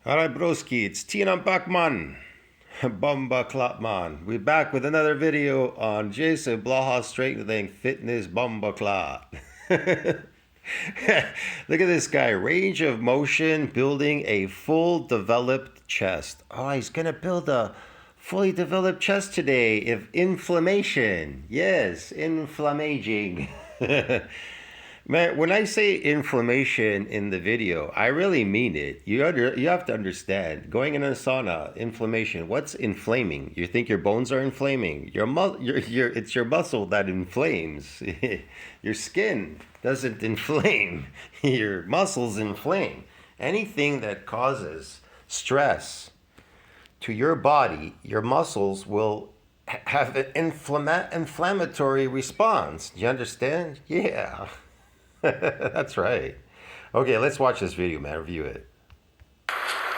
Alright, broski, it's Tina Bachman. Bomba Clap Man. We're back with another video on Jason Blaha strengthening fitness Bomba Clap. Look at this guy. Range of motion, building a full developed chest. Oh, he's gonna build a fully developed chest today. If inflammation. Yes, inflammaging. Man, when I say inflammation in the video, I really mean it. You have to understand. Going in a sauna, inflammation. What's inflaming? You think your bones are inflaming? It's your muscle that inflames. Your skin doesn't inflame. Your muscles inflame. Anything that causes stress to your body, your muscles will have an inflammatory response. Do you understand? Yeah. That's right. Okay, let's watch this video, man. Review it.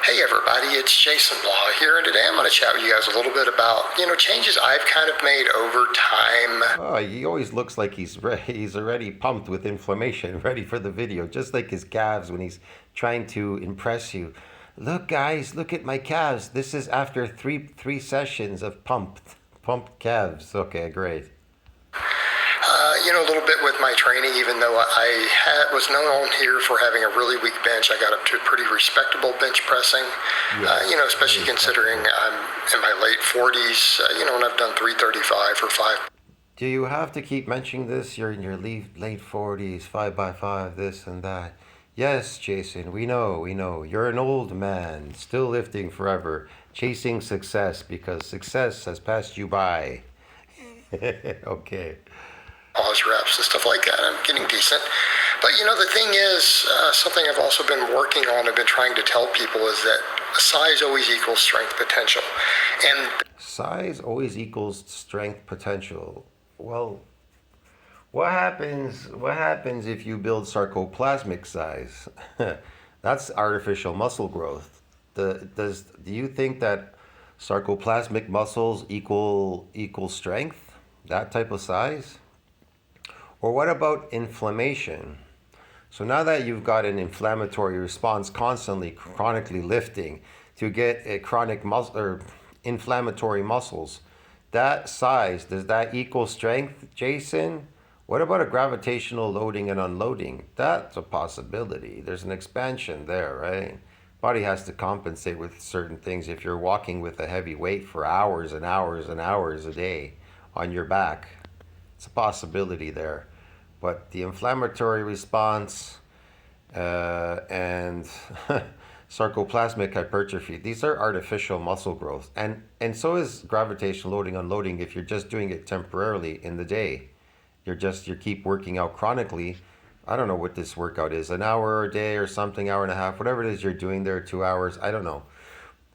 Hey everybody, it's Jason Blaha here, and today I'm going to chat with you guys a little bit about, changes I've kind of made over time. Oh, he always looks like he's already pumped with inflammation, ready for the video, just like his calves when he's trying to impress you. Look, guys, look at my calves. This is after three sessions of pumped calves. Okay, great. A little bit with my training, even though was known here for having a really weak bench, I got up to pretty respectable bench pressing, especially considering I'm in my late 40s, and I've done 335 for 5. Do you have to keep mentioning this? You're in your late 40s, 5x5, this and that. Yes, Jason, we know. You're an old man, still lifting forever, chasing success because success has passed you by. Okay. Pause reps and stuff like that. I'm getting decent. But the thing is, something I've also been working on, I've been trying to tell people is that size always equals strength potential. And size always equals strength potential. Well, what happens if you build sarcoplasmic size? That's artificial muscle growth. Do you think that sarcoplasmic muscles equal strength? That type of size? Or what about inflammation? So now that you've got an inflammatory response constantly, chronically lifting to get a chronic muscle or inflammatory muscles, that size, does that equal strength, Jason? What about a gravitational loading and unloading? That's a possibility. There's an expansion there, right? Body has to compensate with certain things. If you're walking with a heavy weight for hours and hours and hours a day on your back, it's a possibility there. But the inflammatory response and sarcoplasmic hypertrophy, these are artificial muscle growth. And so is gravitational loading, unloading if you're just doing it temporarily in the day. You keep working out chronically. I don't know what this workout is, an hour a day or something, hour and a half, whatever it is you're doing there, 2 hours, I don't know.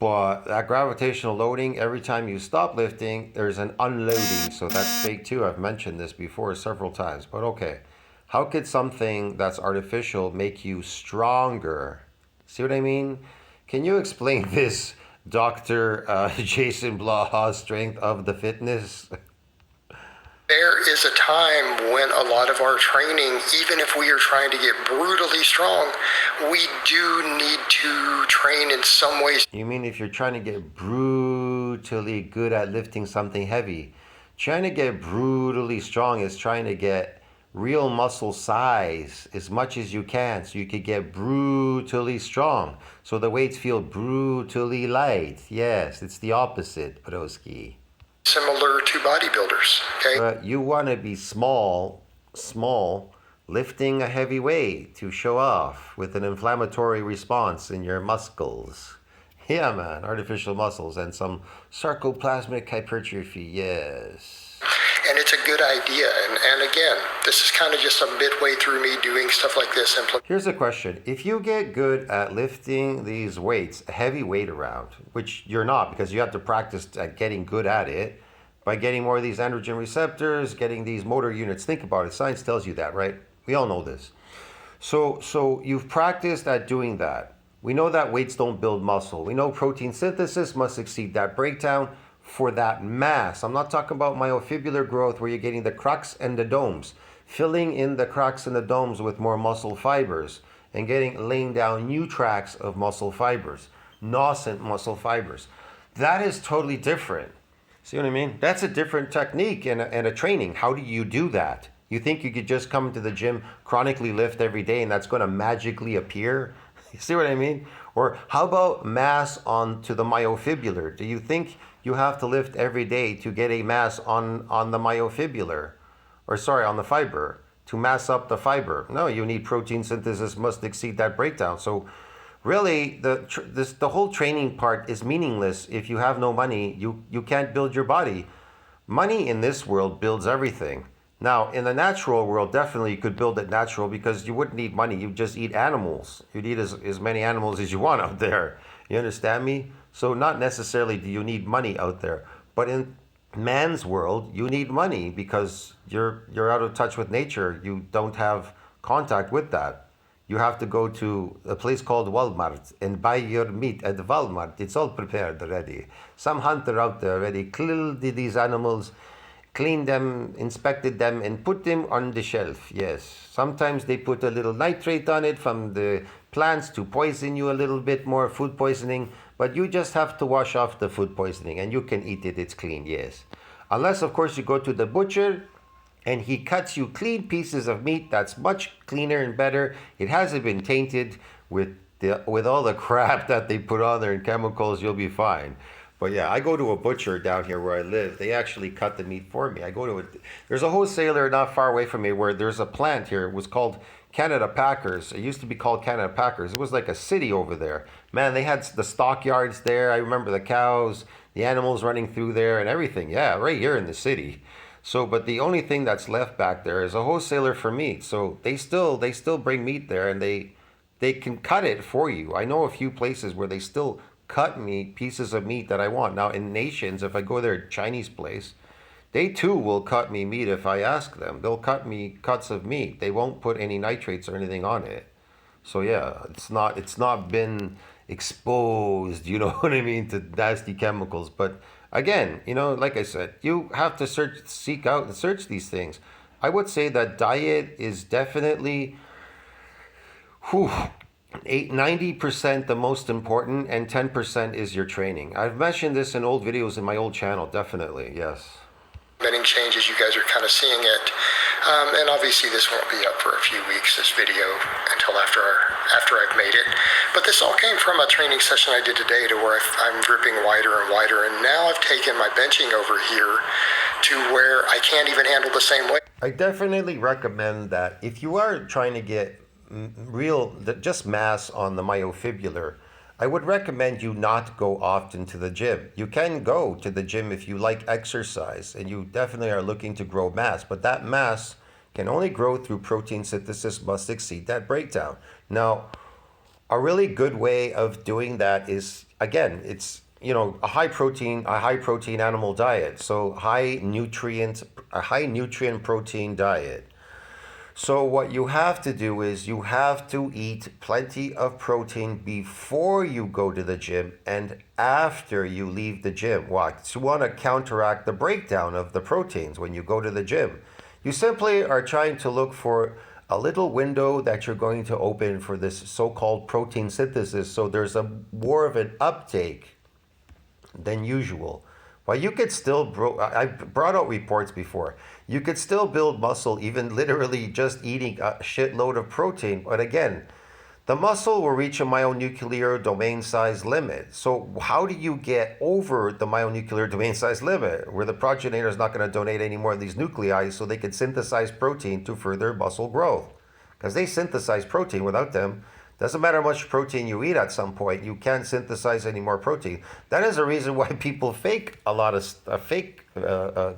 But that gravitational loading, every time you stop lifting, there's an unloading. So that's fake too. I've mentioned this before several times. But okay, how could something that's artificial make you stronger? See what I mean? Can you explain this, Dr. Jason Blaha, strength of the fitness? There is a time when a lot of our training, even if we are trying to get brutally strong, we do need to train in some ways. You mean if you're trying to get brutally good at lifting something heavy? Trying to get brutally strong is trying to get real muscle size as much as you can so you could get brutally strong. So the weights feel brutally light. Yes, it's the opposite, broski. Similar to bodybuilders, okay? But you want to be small, lifting a heavy weight to show off with an inflammatory response in your muscles. Yeah, man, artificial muscles and some sarcoplasmic hypertrophy, yes. And it's a good idea. And again, this is kind of just a midway through me doing stuff like this. Here's a question. If you get good at lifting these weights, a heavy weight around, which you're not because you have to practice at getting good at it by getting more of these androgen receptors, getting these motor units. Think about it. Science tells you that, right? We all know this. So you've practiced at doing that. We know that weights don't build muscle. We know protein synthesis must exceed that breakdown for that mass. I'm not talking about myofibrillar growth where you're getting the crux and the domes, filling in the crux and the domes with more muscle fibers and laying down new tracks of muscle fibers. nascent muscle fibers. That is totally different. See what I mean? That's a different technique and a training. How do you do that? You think you could just come to the gym, chronically lift every day, and that's going to magically appear? You see what I mean? Or how about mass onto the myofibrillar? Do you think you have to lift every day to get a mass on the myofibrillar? Or sorry, on the fiber, to mass up the fiber? No, you need protein synthesis must exceed that breakdown. So really, the whole training part is meaningless if you have no money. You can't build your body. Money in this world builds everything. Now, in the natural world, definitely you could build it natural because you wouldn't need money. You just eat animals. You'd eat as many animals as you want out there. You understand me? So not necessarily do you need money out there. But in man's world, you need money because you're out of touch with nature. You don't have contact with that. You have to go to a place called Walmart and buy your meat at Walmart. It's all prepared already. Some hunter out there already killed these animals, cleaned them, inspected them, and put them on the shelf. Yes. Sometimes they put a little nitrate on it from the plants to poison you a little bit more, food poisoning. But you just have to wash off the food poisoning and you can eat it. It's clean, yes. Unless, of course, you go to the butcher and he cuts you clean pieces of meat that's much cleaner and better. It hasn't been tainted with all the crap that they put on there and chemicals. You'll be fine. But yeah, I go to a butcher down here where I live. They actually cut the meat for me. There's a wholesaler not far away from me where there's a plant here. It was called Canada Packers. It used to be called Canada Packers. It was like a city over there. Man, they had the stockyards there. I remember the cows, the animals running through there and everything. Yeah, right here in the city. So, but the only thing that's left back there is a wholesaler for meat. So they still bring meat there and they can cut it for you. I know a few places where they still cut me pieces of meat that I want. Now in Nations, if I go there, Chinese place, they too will cut me meat if I ask them. They'll cut me cuts of meat. They won't put any nitrates or anything on it. So yeah, it's not been exposed, you know what I mean, to nasty chemicals. But again, like I said, you have to seek out and search these things. I would say that diet is definitely 90% the most important, and 10% is your training. I've mentioned this in old videos in my old channel, definitely, yes. Changes, you guys are kind of seeing it, and obviously this won't be up for a few weeks, this video, until after I've made it. But this all came from a training session I did today to where I'm gripping wider and wider, and now I've taken my benching over here to where I can't even handle the same weight. I definitely recommend that if you are trying to get just mass on the myofibrillar, I would recommend you not go often to the gym. You can go to the gym if you like exercise and you definitely are looking to grow mass, but that mass can only grow through protein synthesis must exceed that breakdown. Now, a really good way of doing that is, again, it's a high protein animal diet. So a high nutrient protein diet. So what you have to do is you have to eat plenty of protein before you go to the gym and after you leave the gym. Why? You want to counteract the breakdown of the proteins when you go to the gym. You simply are trying to look for a little window that you're going to open for this so-called protein synthesis. So there's more of an uptake than usual. Well, you could still, I brought out reports before, you could still build muscle even literally just eating a shitload of protein. But again, the muscle will reach a myonuclear domain size limit. So how do you get over the myonuclear domain size limit where the progenitor is not going to donate any more of these nuclei so they can synthesize protein to further muscle growth? Because they synthesize protein. Without them, doesn't matter how much protein you eat at some point, you can't synthesize any more protein. That is the reason why people fake a lot of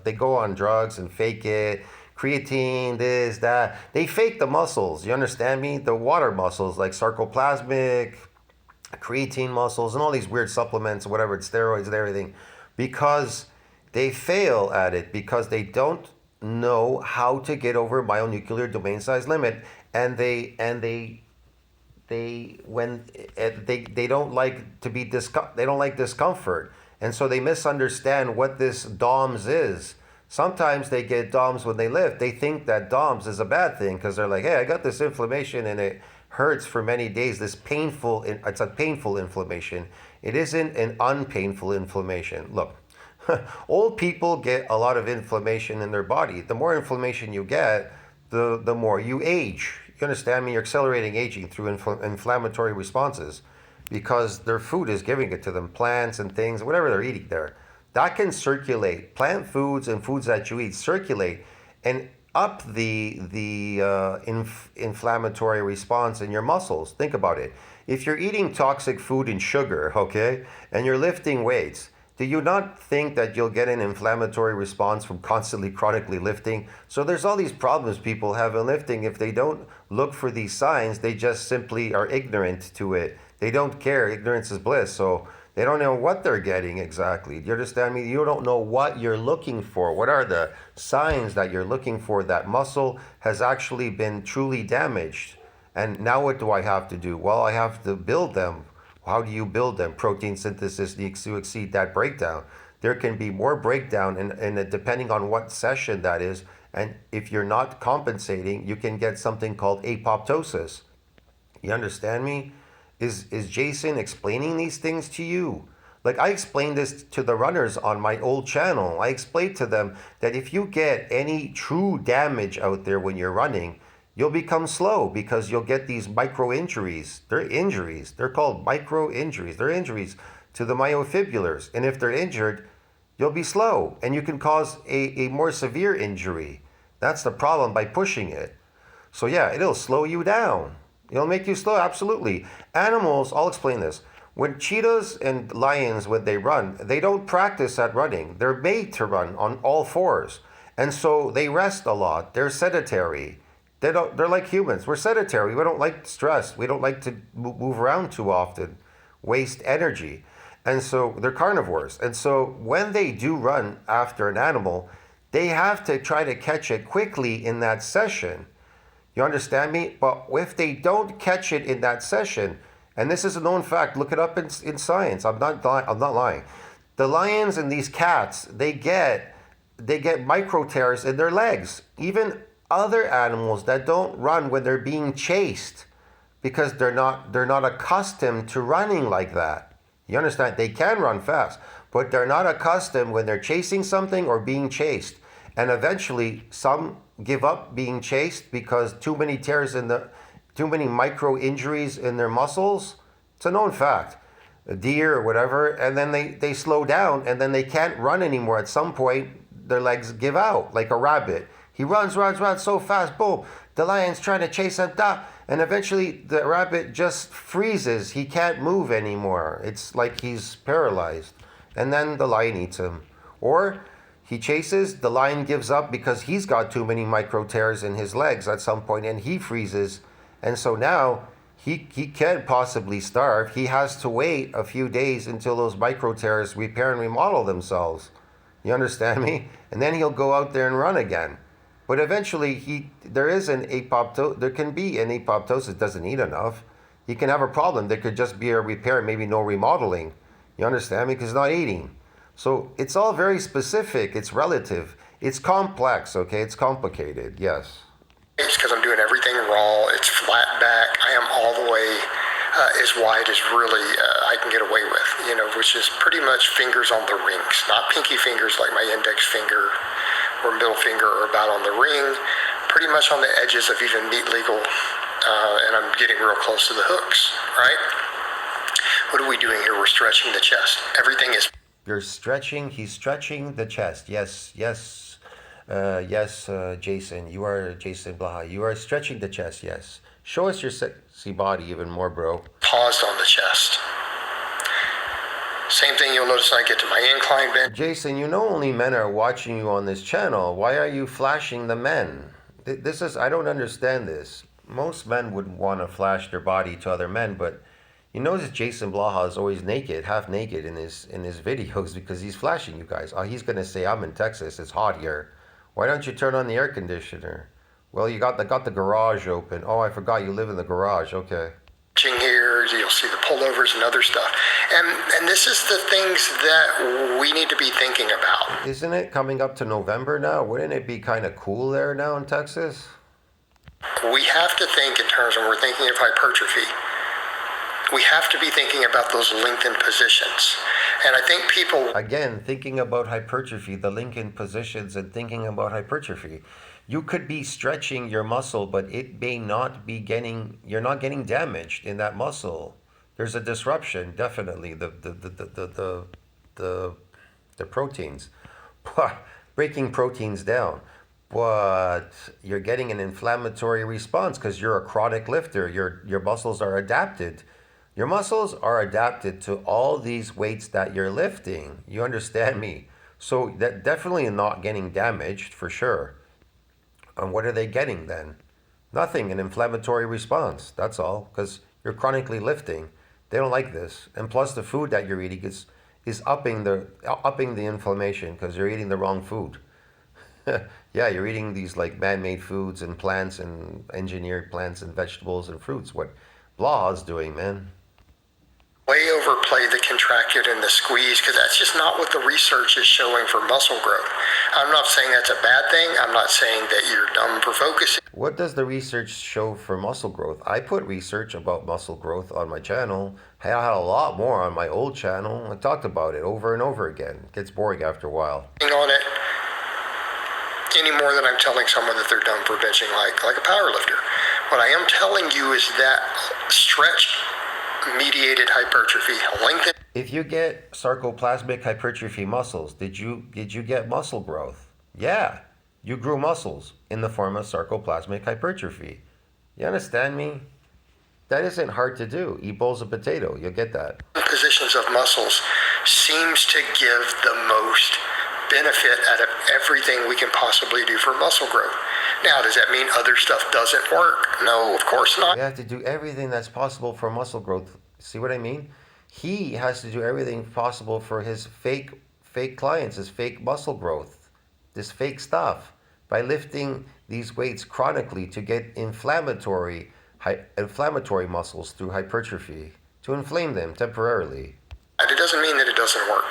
they go on drugs and fake it, creatine, this, that. They fake the muscles, you understand me? The water muscles like sarcoplasmic, creatine muscles, and all these weird supplements, whatever, it's steroids and everything, because they fail at it, because they don't know how to get over myonuclear domain size limit, and they don't like to be they don't like discomfort, and so they misunderstand what this DOMS is. Sometimes they get DOMS when they lift. They think that DOMS is a bad thing because they're like, hey, I got this inflammation and it hurts for many days, it's a painful inflammation. It isn't an unpainful inflammation. Look, old people get a lot of inflammation in their body. The more inflammation you get, the more you age. You understand me? You're accelerating aging through inflammatory responses because their food is giving it to them, plants and things, whatever they're eating there. That can circulate. Plant foods and foods that you eat circulate and up the inflammatory response in your muscles. Think about it. If you're eating toxic food and sugar, okay, and you're lifting weights, do you not think that you'll get an inflammatory response from constantly chronically lifting? So there's all these problems people have in lifting. If they don't look for these signs, they just simply are ignorant to it. They don't care. Ignorance is bliss. So they don't know what they're getting exactly. Do you understand me? You don't know what you're looking for. What are the signs that you're looking for that muscle has actually been truly damaged? And now what do I have to do? Well, I have to build them. How do you build them? Protein synthesis needs to exceed that breakdown. There can be more breakdown, and depending on what session that is, and if you're not compensating, you can get something called apoptosis. You understand me? Is Jason explaining these things to you? Like I explained this to the runners on my old channel. I explained to them that if you get any true damage out there when you're running, you'll become slow because you'll get these micro injuries. They're injuries. They're called micro injuries. They're injuries to the myofibulars. And if they're injured, you'll be slow and you can cause a more severe injury. That's the problem by pushing it. So yeah, it'll slow you down. It'll make you slow, absolutely. Animals, I'll explain this. When cheetahs and lions, when they run, they don't practice at running. They're made to run on all fours. And so they rest a lot. They're sedentary. They're like humans. We're sedentary. We don't like stress. We don't like to move around too often, waste energy. And so they're carnivores. And so when they do run after an animal, they have to try to catch it quickly in that session. You understand me? But if they don't catch it in that session, and this is a known fact, look it up in science. I'm not lying. The lions and these cats, they get micro tears in their legs. Even other animals that don't run when they're being chased because they're not accustomed to running like that. You understand? They can run fast, but they're not accustomed when they're chasing something or being chased. And eventually some give up being chased because too many micro injuries in their muscles. It's a known fact. A deer or whatever, and then they slow down and then they can't run anymore. At some point, their legs give out, like a rabbit. He runs so fast, boom. The lion's trying to chase him, and eventually the rabbit just freezes. He can't move anymore. It's like he's paralyzed. And then the lion eats him. Or he chases, the lion gives up because he's got too many micro tears in his legs at some point, and he freezes. And so now he can't possibly starve. He has to wait a few days until those micro tears repair and remodel themselves. You understand me? And then he'll go out there and run again. But eventually there can be an apoptosis, doesn't eat enough. He can have a problem. There could just be a repair, maybe no remodeling. You understand me? Because he's not eating. So it's all very specific. It's relative. It's complex, okay? It's complicated, yes. It's because I'm doing everything raw. It's flat back. I am all the way as wide as really I can get away with, which is pretty much fingers on the rings. Not pinky fingers like my index finger or middle finger are about on the ring. Pretty much on the edges of even meat legal. And I'm getting real close to the hooks, right? What are we doing here? We're stretching the chest. Everything is... He's stretching the chest. Yes, Jason. You are Jason Blaha. You are stretching the chest, yes. Show us your sexy body even more, bro. Paused on the chest. Same thing you'll notice when I get to my incline bench. Jason, only men are watching you on this channel. Why are you flashing the men? I don't understand this. Most men would want to flash their body to other men, but you notice Jason Blaha is always naked, half naked in his videos because he's flashing you guys. He's going to say, I'm in Texas, it's hot here. Why don't you turn on the air conditioner? Well, you got the garage open. Oh, I forgot you live in the garage. Okay. Here, you'll see the pullovers and other stuff. And this is the things that we need to be thinking about. Isn't it coming up to November now? Wouldn't it be kind of cool there now in Texas? We have to think in terms when we're thinking of hypertrophy. We have to be thinking about those lengthened positions. And I think people. Again, thinking about hypertrophy, the link in positions and thinking about hypertrophy. You could be stretching your muscle, but it may not be you're not getting damaged in that muscle. There's a disruption, definitely. The, the proteins, breaking proteins down. But you're getting an inflammatory response because you're a chronic lifter. Your muscles are adapted. Your muscles are adapted to all these weights that you're lifting. You understand me? So that definitely not getting damaged for sure. And what are they getting then? Nothing, an inflammatory response. That's all, because you're chronically lifting. They don't like this, and plus the food that you're eating is upping the inflammation because you're eating the wrong food. Yeah, you're eating these like man-made foods and plants and engineered plants and vegetables and fruits. What Blaha's doing, man. Way overplay the contracted and the squeeze because that's just not what the research is showing for muscle growth. I'm not saying that's a bad thing. I'm not saying that you're dumb for focusing. What does the research show for muscle growth? I put research about muscle growth on my channel. I had a lot more on my old channel. I talked about it over and over again. It gets boring after a while. On it any more than I'm telling someone that they're dumb for benching like a power lifter. What I am telling you is that stretch mediated hypertrophy, lengthen. If you get sarcoplasmic hypertrophy muscles, did you get muscle growth? Yeah, you grew muscles in the form of sarcoplasmic hypertrophy. You understand me? That isn't hard to do. Eat bowls of potato, you'll get that. Positions of muscles seems to give the most benefit out of everything we can possibly do for muscle growth. Now, does that mean other stuff doesn't work? No, of course not. You have to do everything that's possible for muscle growth. See what I mean? He has to do everything possible for his fake clients, his fake muscle growth, this fake stuff, by lifting these weights chronically to get inflammatory muscles through hypertrophy, to inflame them temporarily. It doesn't mean that it doesn't work.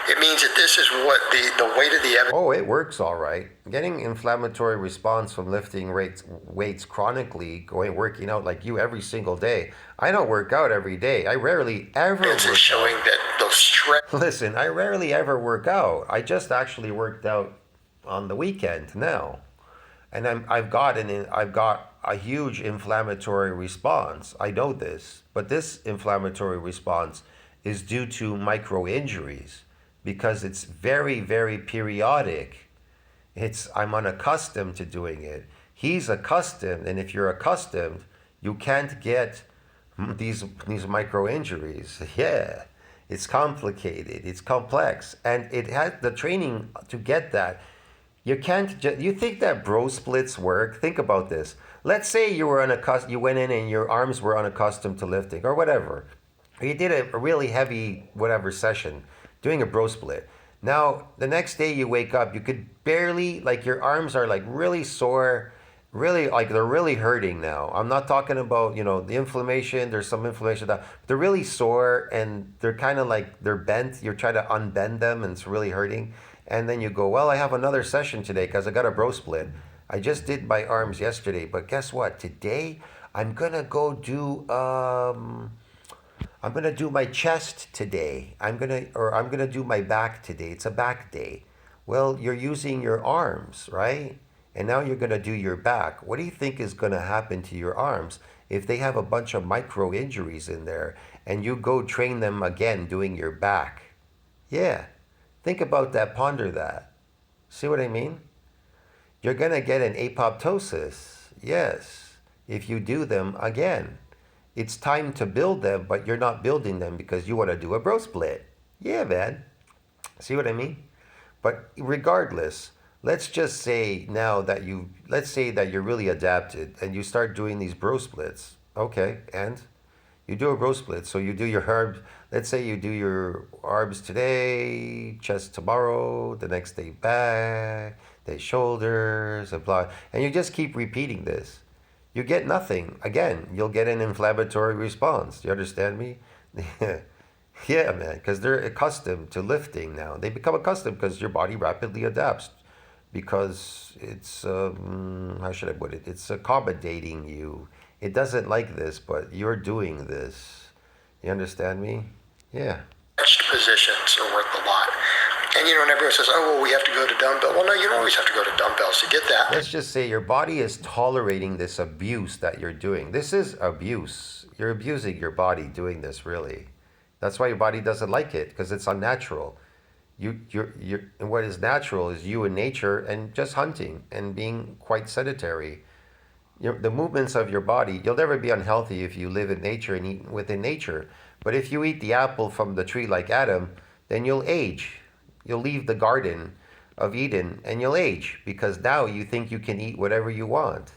It means that this is what the weight of the evidence. Oh, it works all right. Getting inflammatory response from lifting weights chronically, working out like you every single day. I don't work out every day. I rarely ever work is showing out. that those stretch. Listen, I rarely ever work out. I just actually worked out on the weekend now, and I've got a huge inflammatory response. I know this, but this inflammatory response is due to micro injuries. Because it's very, very periodic. I'm unaccustomed to doing it. He's accustomed, and if you're accustomed, you can't get these micro injuries. Yeah, it's complicated, it's complex, and it has the training to get that. You can't you think that bro splits work? Think about this. Let's say you went in and your arms were unaccustomed to lifting or whatever. Or you did a really heavy whatever session, doing a bro split. Now, the next day you wake up, you could barely, like your arms are like really sore, really like they're really hurting now. I'm not talking about, the inflammation, there's some inflammation that they're really sore and they're kind of like they're bent. You're trying to unbend them and it's really hurting. And then you go, well, I have another session today because I got a bro split. I just did my arms yesterday, but guess what? Today I'm gonna go do I'm gonna do my chest today. I'm gonna do my back today. It's a back day. Well, you're using your arms, right? And now you're gonna do your back. What do you think is gonna happen to your arms if they have a bunch of micro injuries in there and you go train them again doing your back? Yeah. Think about that, ponder that. See what I mean? You're gonna get an apoptosis, yes, if you do them again. It's time to build them, but you're not building them because you want to do a bro split. Yeah, man. See what I mean? But regardless, let's just say now that let's say that you're really adapted and you start doing these bro splits. Okay, and you do a bro split. So you do your arms, let's say you do your arms today, chest tomorrow, the next day back, then shoulders, and blah. And you just keep repeating this. You get nothing. Again, you'll get an inflammatory response. You understand me? Yeah, man, because they're accustomed to lifting now. They become accustomed because your body rapidly adapts because it's how should I put it? It's accommodating you. It doesn't like this, but you're doing this. You understand me? Yeah. Stretched positions are worth a lot. And and everyone says, oh, well, we have to go to dumbbell. Well, no, you don't always have to go to dumbbells to get that. Let's just say your body is tolerating this abuse that you're doing. This is abuse. You're abusing your body doing this, really. That's why your body doesn't like it, because it's unnatural. And what is natural is you in nature and just hunting and being quite sedentary. The movements of your body, you'll never be unhealthy if you live in nature and eat within nature. But if you eat the apple from the tree like Adam, then you'll age. You'll leave the garden of Eden and you'll age because now you think you can eat whatever you want.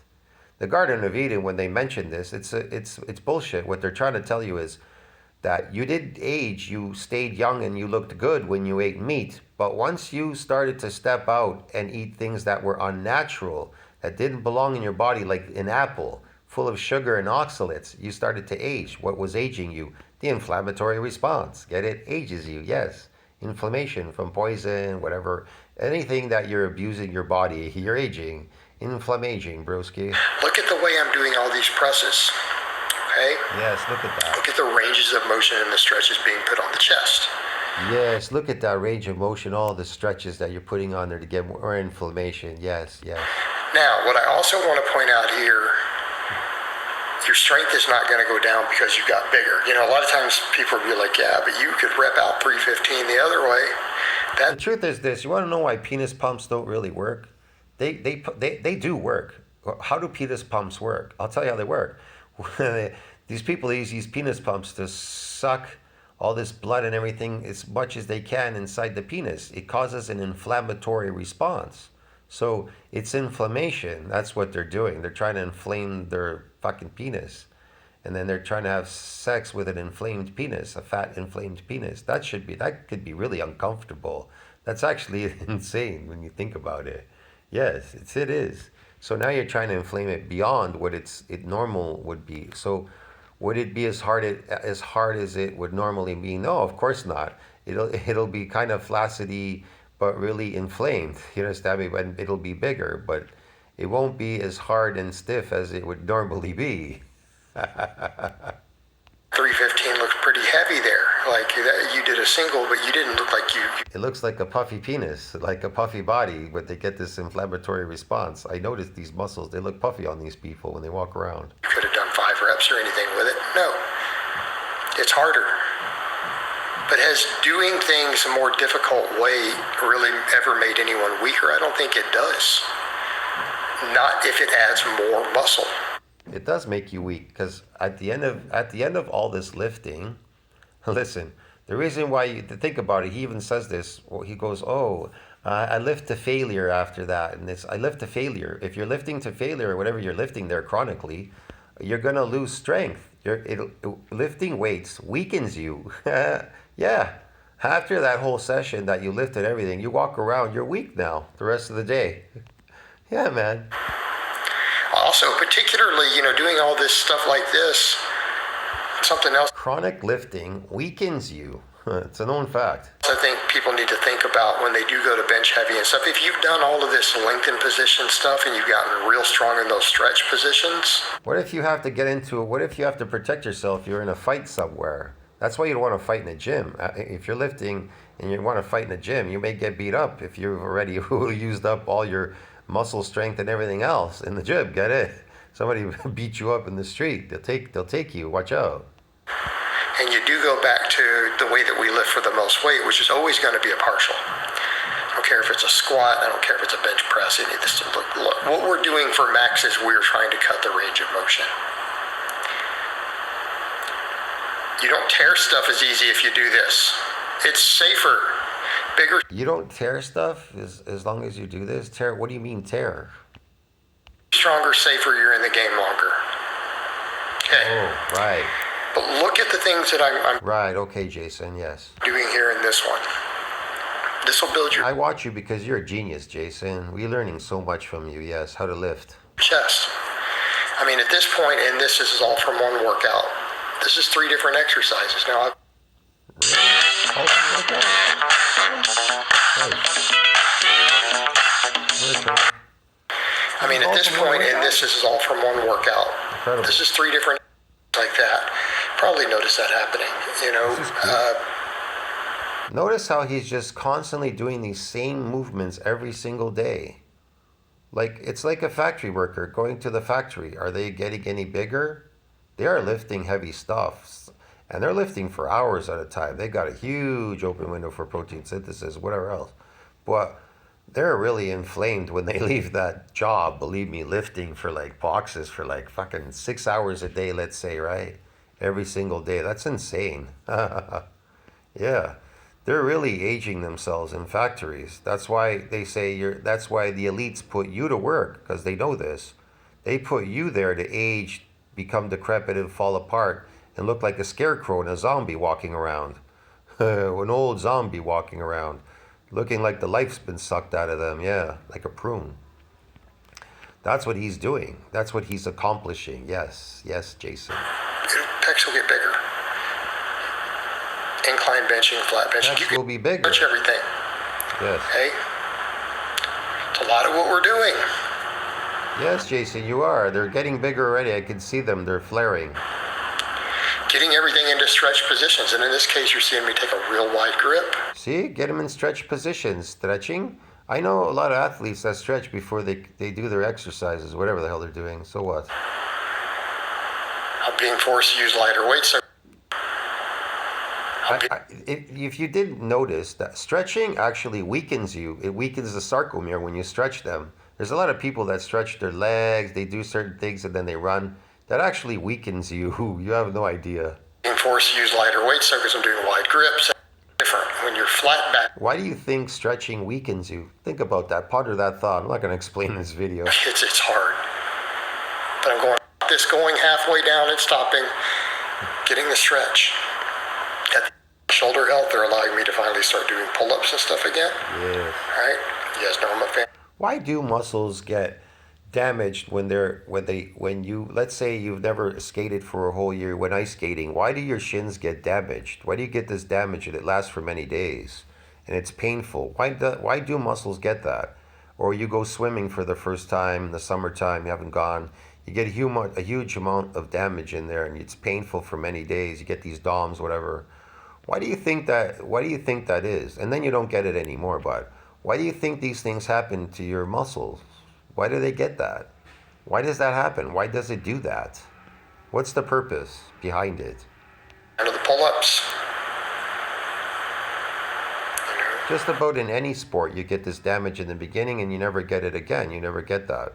The Garden of Eden, when they mention this, it's bullshit. What they're trying to tell you is that you did age, you stayed young and you looked good when you ate meat. But once you started to step out and eat things that were unnatural, that didn't belong in your body, like an apple full of sugar and oxalates, you started to age. What was aging you? The inflammatory response. Get it? Ages you, yes. Inflammation from poison, whatever. Anything that you're abusing your body, you're aging. Inflammation, broski. Look at the way I'm doing all these presses. Okay? Yes, look at that. Look at the ranges of motion and the stretches being put on the chest. Yes, look at that range of motion, all the stretches that you're putting on there to get more inflammation. Yes, yes. Now, what I also want to point out here, your strength is not going to go down because you got bigger. A lot of times people will be like, yeah, but you could rep out 315 the other way. The truth is this. You want to know why penis pumps don't really work? They do work. How do penis pumps work? I'll tell you how they work. These people use these penis pumps to suck all this blood and everything as much as they can inside the penis. It causes an inflammatory response. So it's inflammation. That's what they're doing. They're trying to inflame their fucking penis. And then they're trying to have sex with an inflamed penis, a fat inflamed penis. That could be really uncomfortable. That's actually insane when you think about it. Yes, it is. So now you're trying to inflame it beyond what it normal would be. So would it be as hard as it would normally be? No, of course not. It'll be kind of flaccidy, but really inflamed. You understand me? But it'll be bigger, but it won't be as hard and stiff as it would normally be. 315 looks pretty heavy there. Like you did a single, but you didn't look like you. It looks like a puffy penis, like a puffy body, but they get this inflammatory response. I noticed these muscles, they look puffy on these people when they walk around. You could have done 5 reps or anything with it. No. It's harder. But has doing things a more difficult way really ever made anyone weaker? I don't think it does. Not if it adds more muscle. It does make you weak because at the end of all this lifting, listen, the reason why you think about it, he even says this. Well, he goes, I lift to failure after that, and I lift to failure. If you're lifting to failure or whatever you're lifting there chronically, you're gonna lose strength. Lifting weights weakens you. Yeah. After that whole session that you lifted everything, you walk around, you're weak now the rest of the day. Yeah, man. Also, particularly, doing all this stuff like this, something else. Chronic lifting weakens you. It's a known fact. I think people need to think about when they do go to bench heavy and stuff. If you've done all of this lengthened position stuff and you've gotten real strong in those stretch positions. What if you have to get into it? What if you have to protect yourself? You're in a fight somewhere. That's why you don't want to fight in a gym. If you're lifting and you want to fight in a gym, you may get beat up if you've already used up all your muscle strength and everything else in the gym. Get it? Somebody beat you up in the street. They'll take you. Watch out. And you do go back to the way that we lift for the most weight, which is always going to be a partial. I don't care if it's a squat. I don't care if it's a bench press. Any of this. Look, what we're doing for max is we're trying to cut the range of motion. You don't tear stuff as easy if you do this. It's safer. Bigger. You don't tear stuff as long as you do this? Tear? What do you mean tear? Stronger, safer, you're in the game longer. Okay. Oh, right. But look at the things that I'm Right, okay, Jason, yes. doing here in this one. This will build your I watch you because you're a genius, Jason. We're learning so much from you, yes, how to lift. chest. I mean, at this point, and this is all from one workout, this is 3 different exercises. Now, Oh, okay. Nice. listen. I mean, at this point, and this is all from one workout. Incredible. This is 3 different like that. Probably noticed that happening, you know. This is cool. Notice how he's just constantly doing these same movements every single day. Like, it's like a factory worker going to the factory. Are they getting any bigger? They are lifting heavy stuff. And they're lifting for hours at a time. They got a huge open window for protein synthesis, whatever else. But they're really inflamed when they leave that job, believe me, lifting for like boxes for like fucking 6 hours a day, let's say, right? Every single day. That's insane. Yeah. They're really aging themselves in factories. That's why they say that's why the elites put you to work, because they know this. They put you there to age, become decrepit and fall apart and look like a scarecrow and a zombie walking around. An old zombie walking around, looking like the life's been sucked out of them, yeah, like a prune. That's what he's doing. That's what he's accomplishing. Yes, yes, Jason. Pecs will get bigger. Incline benching, flat benching. Pecs will be bigger. Touch everything. Yes. Hey, it's a lot of what we're doing. Yes, Jason, you are. They're getting bigger already. I can see them. They're flaring. Getting everything into stretch positions. And in this case, you're seeing me take a real wide grip. See? Get them in stretch positions. Stretching. I know a lot of athletes that stretch before they do their exercises, whatever the hell they're doing. So what? I'm being forced to use lighter weights. So if you didn't notice that stretching actually weakens you, it weakens the sarcomere when you stretch them. There's a lot of people that stretch their legs, they do certain things and then they run. That actually weakens you. You have no idea. Being forced to use lighter weights because I'm doing wide grips. Different when you're flat back. Why do you think stretching weakens you? Think about that. Ponder that thought. I'm not going to explain in this video. It's hard. But I'm going halfway down and stopping, getting the stretch. At the shoulder health, they're allowing me to finally start doing pull-ups and stuff again. Yes. All right. You guys know I'm a fan. Why do muscles get damaged when you, let's say you've never skated for a whole year, when ice skating? Why do your shins get damaged? Why do you get this damage and it lasts for many days and it's painful? Why do muscles get that? Or you go swimming for the first time in the summertime, you haven't gone, you get a huge amount of damage in there and it's painful for many days. You get these DOMs, whatever. Why do you think that is? And then you don't get it anymore, but why do you think these things happen to your muscles? Why do they get that? Why does that happen? Why does it do that? What's the purpose behind it? Under the pull-ups. Just about in any sport, you get this damage in the beginning and you never get it again. You never get that.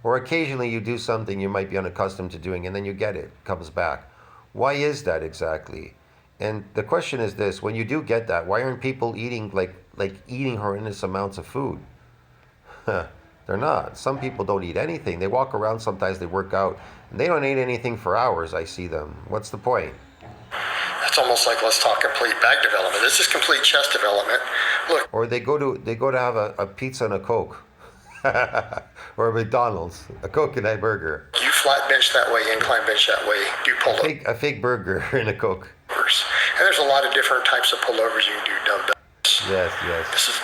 Or occasionally you do something you might be unaccustomed to doing and then you get it. It comes back. Why is that exactly? And the question is this: when you do get that, why aren't people eating like eating horrendous amounts of food? They're not. Some people don't eat anything. They walk around, sometimes they work out, and they don't eat anything for hours. I see them. What's the point? That's almost like, let's talk complete back development. This is complete chest development. Look. Or they go to have a pizza and a Coke. Or a McDonald's, a Coke and a burger. You flat bench that way, incline bench that way, do pull-ups. A fake burger and a Coke. And there's a lot of different types of pullovers you can do, dumbbells. Yes.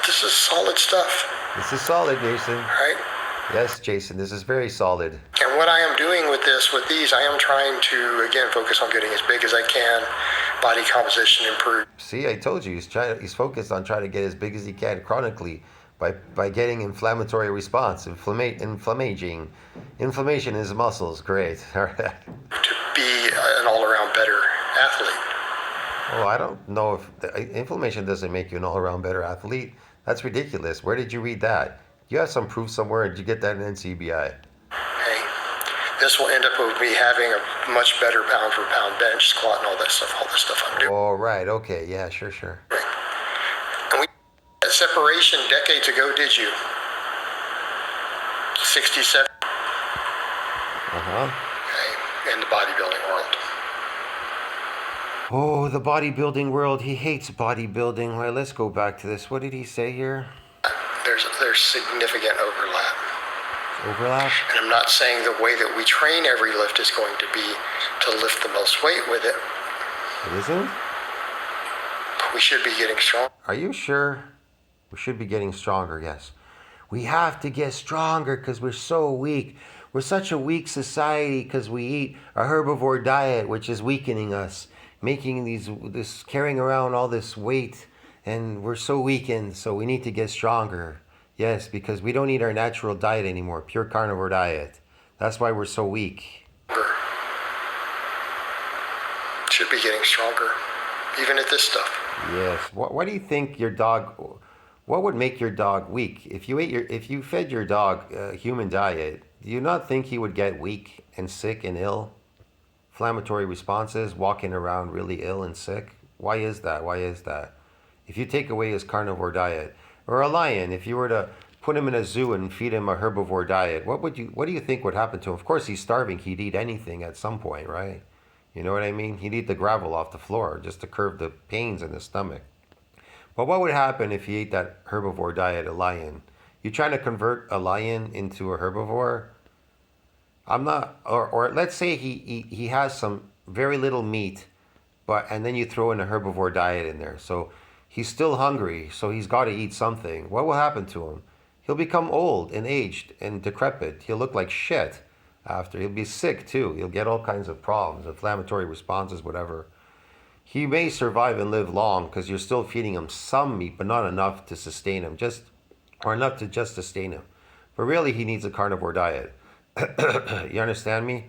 This is solid stuff. This is solid, Jason. Right? Yes, Jason, this is very solid. And what I am doing with these, I am trying to, again, focus on getting as big as I can, body composition improve. See, I told you, he's focused on trying to get as big as he can chronically by getting inflammatory response, inflammation in his muscles. Great. All right. To be an all-around better athlete. Oh, I don't know if inflammation doesn't make you an all-around better athlete. That's ridiculous. Where did you read that? You have some proof somewhere. Did you get that in NCBI? Hey, this will end up with me having a much better pound-for-pound bench, squat, and all this stuff I'm doing. Oh, right. Okay. Yeah, sure. And we that separation decades ago, did you? 67. Okay, in the bodybuilding world. Oh, the bodybuilding world. He hates bodybuilding. Well, let's go back to this. What did he say here? There's significant overlap. Overlap? And I'm not saying the way that we train every lift is going to be to lift the most weight with it. It isn't? We should be getting strong. Are you sure? We should be getting stronger, yes. We have to get stronger because we're so weak. We're such a weak society because we eat a herbivore diet, which is weakening us, making this carrying around all this weight, and we're so weakened. So we need to get stronger. Yes, because we don't eat our natural diet anymore, pure carnivore diet. That's why we're so weak. Should be getting stronger, even at this stuff. Yes. What do you think your dog? What would make your dog weak? If you fed your dog a human diet, do you not think he would get weak and sick and ill? Inflammatory responses, walking around really ill and sick. Why is that? Why is that? If you take away his carnivore diet, or a lion, if you were to put him in a zoo and feed him a herbivore diet, what do you think would happen to him? Of course, he's starving. He'd eat anything at some point, right? You know what I mean? He'd eat the gravel off the floor just to curb the pains in his stomach. But what would happen if he ate that herbivore diet, a lion? You trying to convert a lion into a herbivore? I'm not, or let's say he has some very little meat, and then you throw in a herbivore diet in there. So he's still hungry, so he's got to eat something. What will happen to him? He'll become old and aged and decrepit. He'll look like shit after. He'll be sick too. He'll get all kinds of problems, inflammatory responses, whatever. He may survive and live long because you're still feeding him some meat, but not enough to sustain him, or enough to just sustain him. But really, he needs a carnivore diet. You understand me?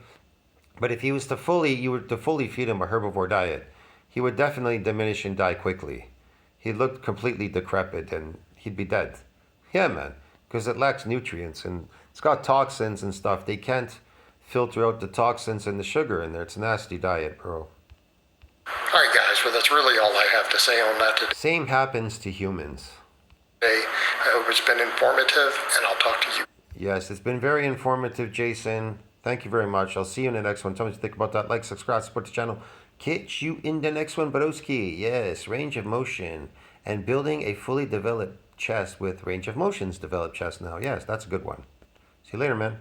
But if you were to fully feed him a herbivore diet, he would definitely diminish and die quickly. He'd look completely decrepit and he'd be dead. Yeah, man, because it lacks nutrients and it's got toxins and stuff. They can't filter out the toxins and the sugar in there. It's a nasty diet, bro. All right, guys. Well, that's really all I have to say on that today. Same happens to humans. I hope it's been informative, and I'll talk to you. Yes, it's been very informative, Jason. Thank you very much. I'll see you in the next one. Tell me what you think about that. Like, subscribe, support the channel. Catch you in the next one, Broski. Yes, range of motion and building a fully developed chest with range of motions developed chest now. Yes, that's a good one. See you later, man.